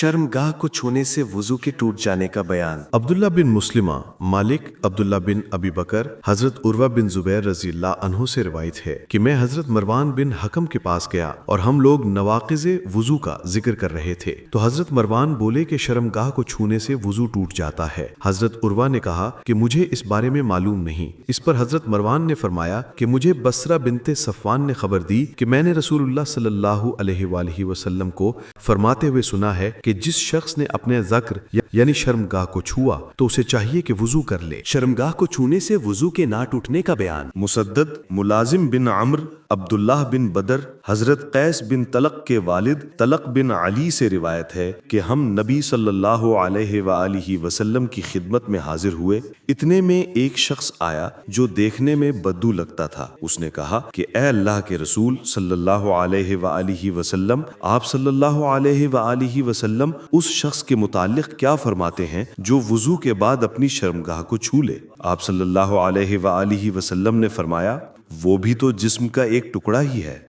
शर्मगाह को छूने से वुजू के टूट जाने का बयान। अब्दुल्ला बिन मुस्लिमा, मालिक अब्दुल्ला बिन अबी बकर, हजरत उर्वा बिन जुबैर रजी अल्लाह अन्हु से रिवायत है कि मैं हजरत मरवान बिन हकम के पास गया और हम लोग नवाकिज़े वुजू का जिक्र कर रहे थे, तो हजरत मरवान बोले कि शर्मगाह को छूने से वुजू टूट जाता है। हजरत उर्वा ने कहा कि मुझे इस बारे में मालूम नहीं। इस पर हजरत मरवान ने फरमाया कि मुझे बसरा बिनते सफ़वान ने खबर दी कि मैंने रसूलुल्लाह सल्लल्लाहु अलैहि वसल्लम को फरमाते हुए सुना है कि जिस शख्स ने अपने ज़क्र यानी शर्मगाह को छुआ तो उसे चाहिए कि वुजू कर ले। शर्मगाह को छूने से वुजू के ना टूटने का बयान। मुसद्दद, मुलाजिम बिन अम्र, अब्दुल्लाह बिन बदर, हजरत कैस बिन तलक के वालिद तलक बिन अली से रिवायत है कि हम नबी सल्लल्लाहु अलैहि वसल्लम की खिदमत में हाजिर हुए। इतने में एक शख्स आया जो देखने में बद्दू लगता था। उसने कहा कि ए अल्लाह के रसूल सल्लल्लाहु अलैहि वसल्लम, आप सल्लल्लाहु अलैहि वसल्लम उस शख्स के मुतालिक क्या फरमाते हैं जो वुजू के बाद अपनी शर्मगाह को छू ले? आप सल्लल्लाहु अलैहि वसल्लम ने फरमाया, वो भी तो जिस्म का एक टुकड़ा ही है।